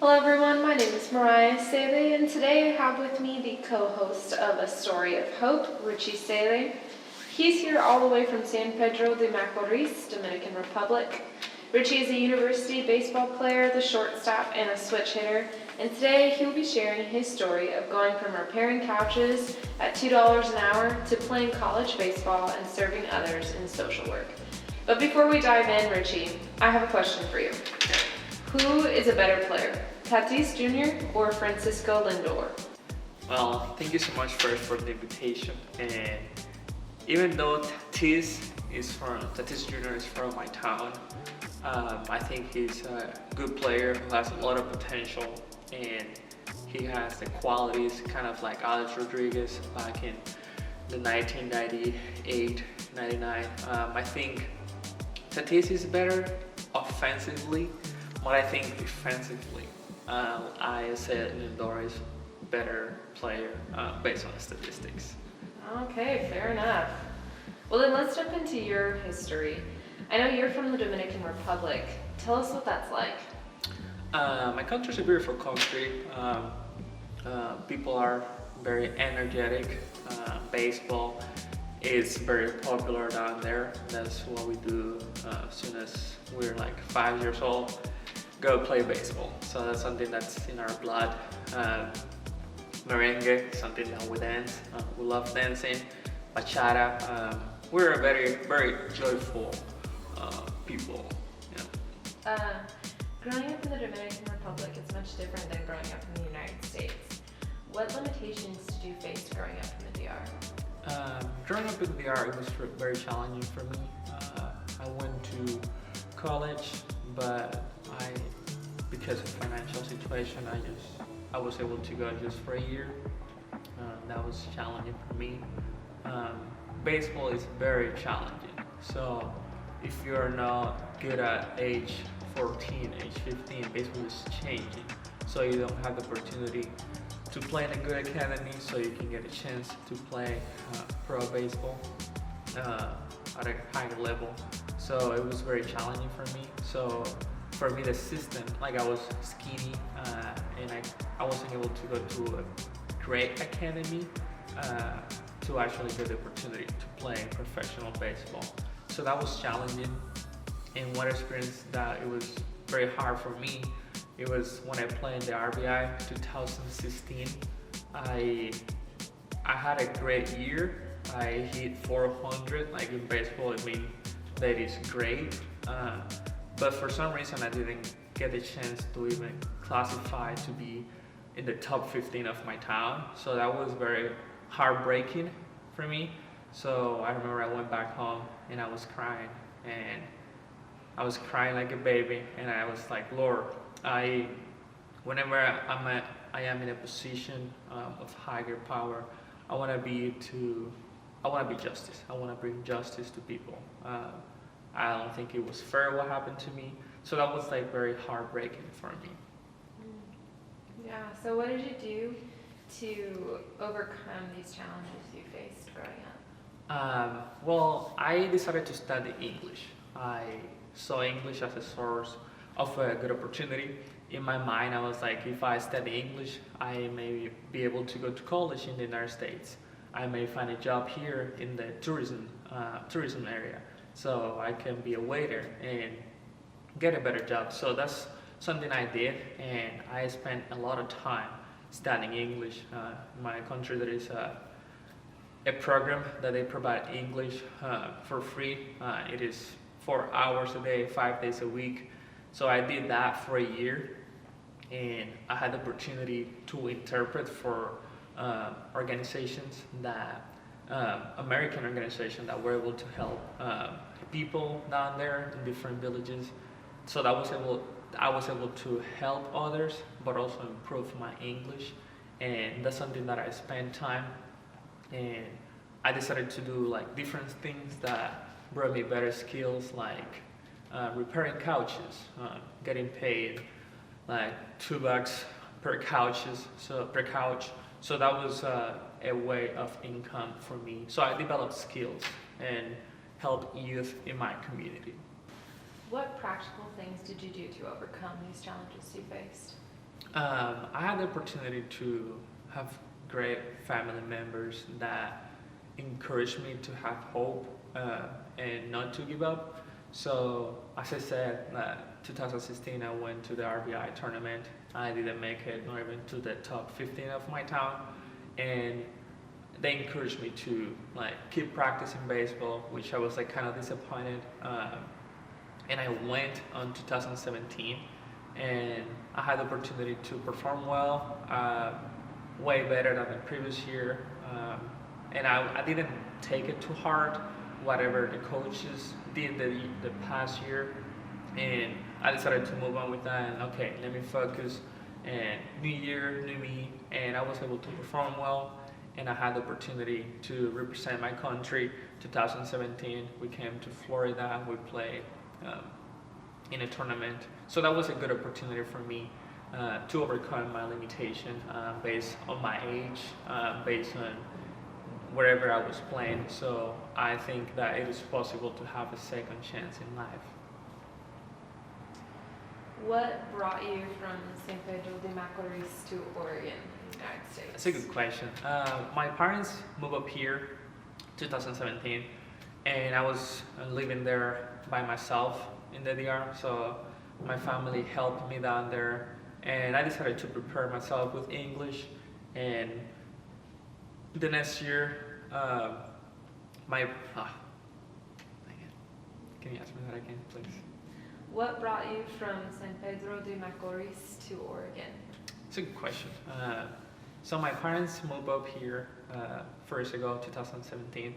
Hello everyone, my name is Mariah Saley, and today I have with me the co-host of A Story of Hope, Richie Saley. He's here all the way from San Pedro de Macorís, Dominican Republic. Richie is a university baseball player, the shortstop, and a switch hitter, and today he will be sharing his story of going from repairing couches at $2 an hour to playing college baseball and serving others in social work. But before we dive in, Richie, I have a question for you. Who is a better player, Tatis Jr. or Francisco Lindor? Well, thank you so much first for the invitation. And even though Tatis Jr. is from my town, I think he's a good player who has a lot of potential, and he has the qualities kind of like Alex Rodriguez back in the 1998, 99. I think Tatis is better offensively, but I think defensively, I said Lindor is better player based on the statistics. Okay, fair enough. Well then let's jump into your history. I know you're from the Dominican Republic. Tell us what that's like. My country's a beautiful country. People are very energetic. Baseball is very popular down there. That's what we do as soon as we're like 5 years old. Go play baseball. So that's something that's in our blood. Merengue, something that we dance. We love dancing. Bachata. We're a very, very joyful people. Yeah. Growing up in the Dominican Republic is much different than growing up in the United States. What limitations did you face growing up in the DR? Growing up in the DR, it was very challenging for me. I went to college, but because of financial situation, I was able to go just for a year. That was challenging for me. Baseball is very challenging. So if you're not good at age 14, age 15, baseball is changing. So you don't have the opportunity to play in a good academy, so you can get a chance to play pro baseball at a higher level. So it was very challenging for me. So for me, the system, like I was skinny and I wasn't able to go to a great academy to actually get the opportunity to play professional baseball. So that was challenging. And one experience that it was very hard for me, it was when I played in the RBI 2016. I had a great year. I hit 400, like in baseball, I mean, that is great. But for some reason, I didn't get the chance to even classify to be in the top 15 of my town. So that was very heartbreaking for me. So I remember I went back home and I was crying, and I was crying like a baby, and I was like, Lord, whenever I am in a position of higher power, I want to be justice. I want to bring justice to people. I don't think it was fair what happened to me. So that was like very heartbreaking for me. Yeah, so what did you do to overcome these challenges you faced growing up? Well, I decided to study English. I saw English as a source of a good opportunity. In my mind, I was like, if I study English, I may be able to go to college in the United States. I may find a job here in the tourism area, so I can be a waiter and get a better job. So that's something I did, and I spent a lot of time studying English. In my country, there is a program that they provide English for free. It is 4 hours a day, 5 days a week. So I did that for a year, and I had the opportunity to interpret for organizations that American organizations that were able to help people down there in different villages. So I was able to help others, but also improve my English, and that's something that I spent time. And I decided to do like different things that brought me better skills, like repairing couches, getting paid like $2 per couch. So that was a way of income for me. So I developed skills and helped youth in my community. What practical things did you do to overcome these challenges you faced? I had the opportunity to have great family members that encouraged me to have hope and not to give up. So, as I said, 2016 I went to the RBI tournament. I didn't make it, not even to the top 15 of my town, and they encouraged me to like keep practicing baseball, which I was like kind of disappointed. And I went on 2017, and I had the opportunity to perform well, way better than the previous year. And I didn't take it too hard, whatever the coaches did the past year. And I decided to move on with that and okay, let me focus. And new year, new me, and I was able to perform well. And I had the opportunity to represent my country. 2017, we came to Florida. We played in a tournament, so that was a good opportunity for me to overcome my limitation based on my age, based on wherever I was playing. So I think that it is possible to have a second chance in life. What brought you from San Pedro de Macorís to Oregon, United States? That's a good question. My parents moved up here 2017, and I was living there by myself in the DR, so my family helped me down there, and I decided to prepare myself with English. And the next year, dang it. Can you ask me that again, please? What brought you from San Pedro de Macorís to Oregon? It's a good question. So my parents moved up here 1st ago, 2017,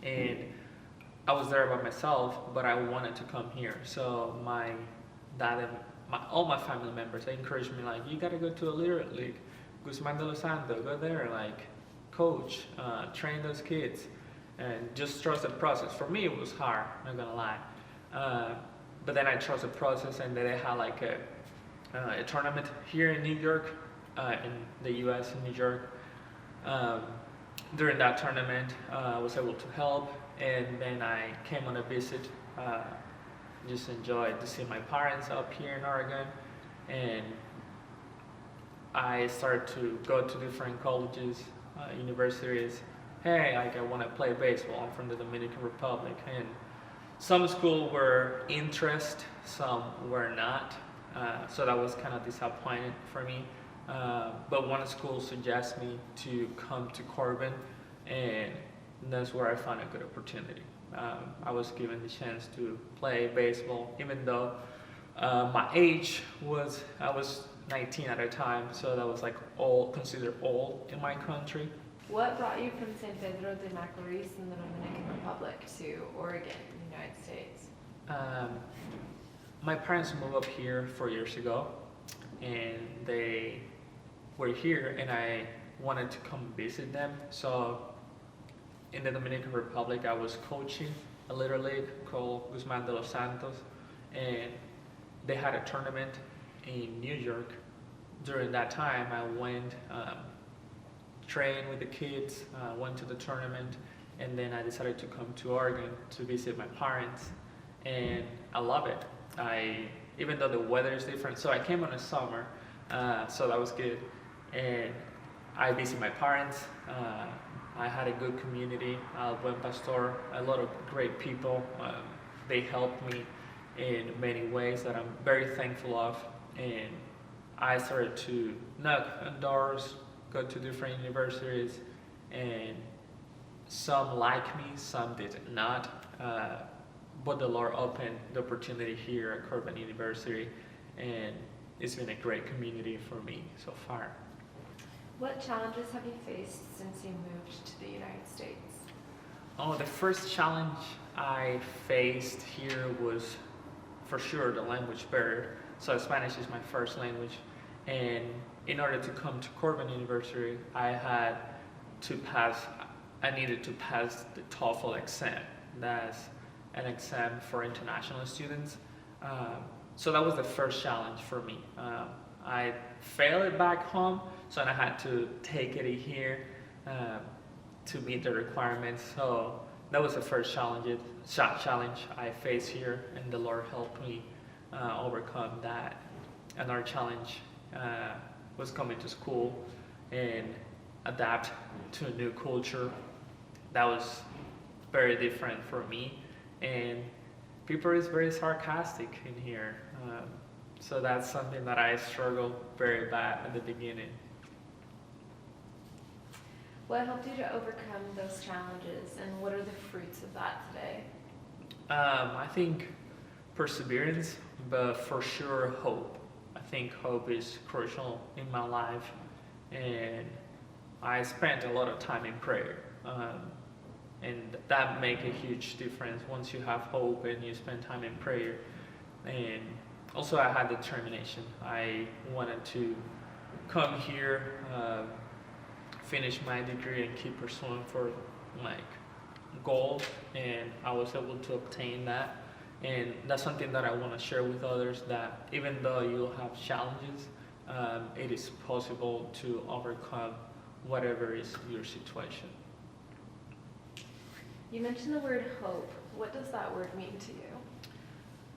and I was there by myself, but I wanted to come here. So my dad and all my family members, they encouraged me like, you gotta go to a little league, Guzman de los Santos, go there, like coach, train those kids, and just trust the process. For me, it was hard, not gonna lie. But then I trust the process, and then they had like a tournament here in New York, in the U.S. in New York. During that tournament, I was able to help, and then I came on a visit. Just enjoyed to see my parents up here in Oregon, and I started to go to different colleges, universities. Hey, like I want to play baseball. I'm from the Dominican Republic, and some schools were interested, some were not. So that was kind of disappointing for me. But one school suggested me to come to Corbin, and that's where I found a good opportunity. I was given the chance to play baseball, even though my age was, I was 19 at the time, so that was like considered old in my country. What brought you from San Pedro de Macorís in the Dominican Republic to Oregon, United States? My parents moved up here 4 years ago, and they were here, and I wanted to come visit them. So in the Dominican Republic, I was coaching a little league called Guzman de los Santos, and they had a tournament in New York. During that time, I went, trained with the kids, went to the tournament, and then I decided to come to Oregon to visit my parents, and I love it. Even though the weather is different, so I came on the summer, so that was good, and I visited my parents. I had a good community, Buen Pastor, a lot of great people. They helped me in many ways that I'm very thankful of, and I started to knock on doors, go to different universities, and some liked me, some did not. But the Lord opened the opportunity here at Corbin University, and it's been a great community for me so far. What challenges have you faced since you moved to the United States? Oh, the first challenge I faced here was for sure the language barrier. So Spanish is my first language, and in order to come to Corbin University, I needed to pass the TOEFL exam. That's an exam for international students. So that was the first challenge for me. I failed it back home, so I had to take it here to meet the requirements. So that was the first challenge I faced here, and the Lord helped me overcome that. Another challenge was coming to school and adapt to a new culture. That was very different for me, and people is very sarcastic in here. So that's something that I struggled very bad at the beginning. What helped you to overcome those challenges, and what are the fruits of that today? I think perseverance, but for sure hope. I think hope is crucial in my life, and I spent a lot of time in prayer, and that make a huge difference once you have hope and you spend time in prayer. And also, I had determination. I wanted to come here, finish my degree, and keep pursuing for like goals, and I was able to obtain that. And that's something that I want to share with others, that even though you'll have challenges, it is possible to overcome whatever is your situation. You mentioned the word hope. What does that word mean to you?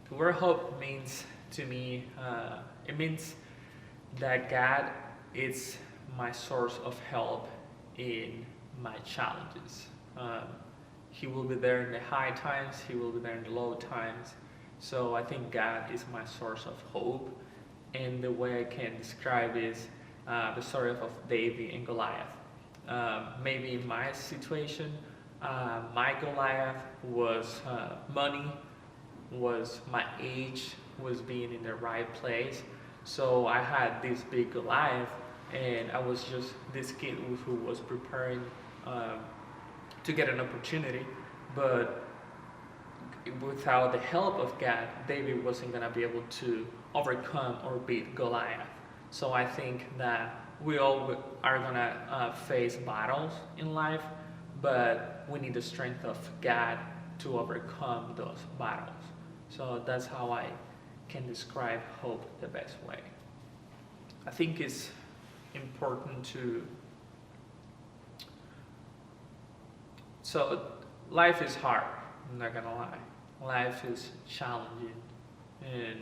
The word hope means to me, it means that God is my source of help in my challenges. He will be there in the high times, He will be there in the low times. So I think God is my source of hope. And the way I can describe is the story of David and Goliath. Maybe in my situation, my Goliath was money, was my age, was being in the right place. So I had this big Goliath, and I was just this kid who was preparing to get an opportunity, but without the help of God, David wasn't going to be able to overcome or beat Goliath. So I think that we all are going to face battles in life, but we need the strength of God to overcome those battles. So that's how I can describe hope the best way. I think it's important to... So life is hard, I'm not gonna lie. Life is challenging, and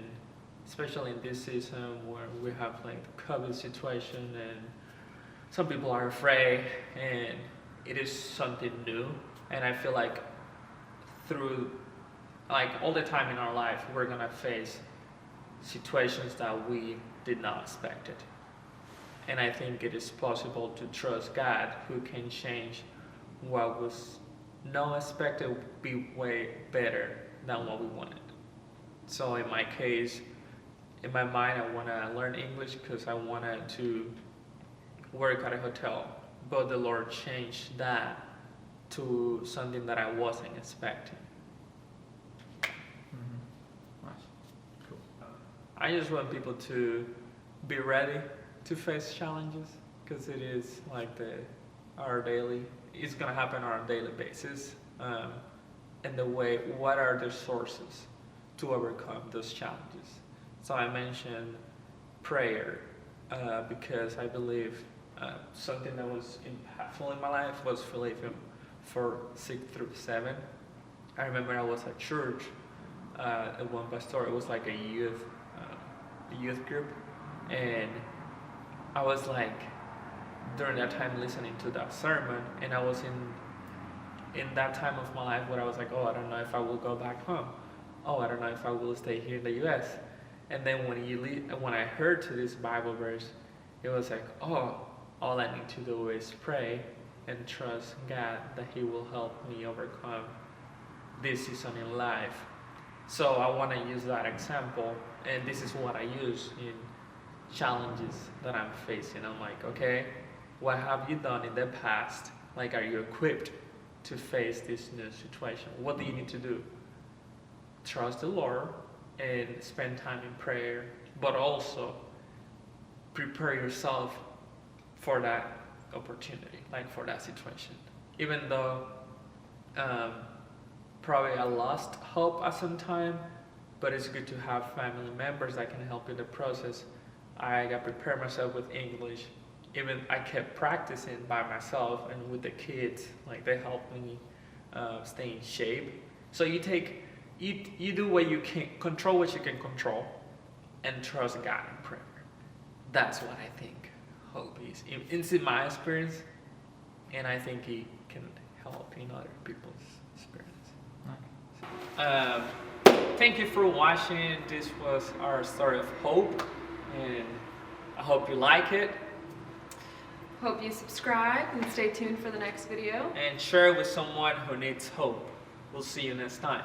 especially in this season where we have like the COVID situation, and some people are afraid, and it is something new. And I feel like through like all the time in our life, we're gonna face situations that we did not expect it. And I think it is possible to trust God, who can change what was not expected to be way better than what we wanted. So in my case, in my mind, I want to learn English because I wanted to work at a hotel. But the Lord changed that to something that I wasn't expecting. Mm-hmm. Nice. Cool. I just want people to be ready to face challenges, because it is like our daily, it's going to happen on a daily basis. And the way, what are the sources to overcome those challenges? So I mentioned prayer, because I believe something that was impactful in my life was Philippians 4:6-7. I remember I was at church at one pastor. It was like a youth group, and I was like during that time listening to that sermon, and I was in that time of my life where I was like, oh, I don't know if I will go back home. Oh, I don't know if I will stay here in the U.S. And then when I heard to this Bible verse, it was like, oh, all I need to do is pray and trust God that He will help me overcome this season in life. So I want to use that example, and this is what I use in challenges that I'm facing. I'm like, okay, what have you done in the past? Like, are you equipped to face this new situation? What do you need to do? Trust the Lord and spend time in prayer, but also prepare yourself for that opportunity, like for that situation. Even though probably I lost hope at some time, but it's good to have family members that can help in the process. I got prepared myself with English. Even I kept practicing by myself and with the kids, like they helped me stay in shape. So you do what you can, control what you can control, and trust God in prayer. that's what I think hope is. It's in my experience, and I think it can help in other people's experience. Thank you for watching. This was our story of hope, and I hope you like it. Hope you subscribe and stay tuned for the next video. And share it with someone who needs hope. We'll see you next time.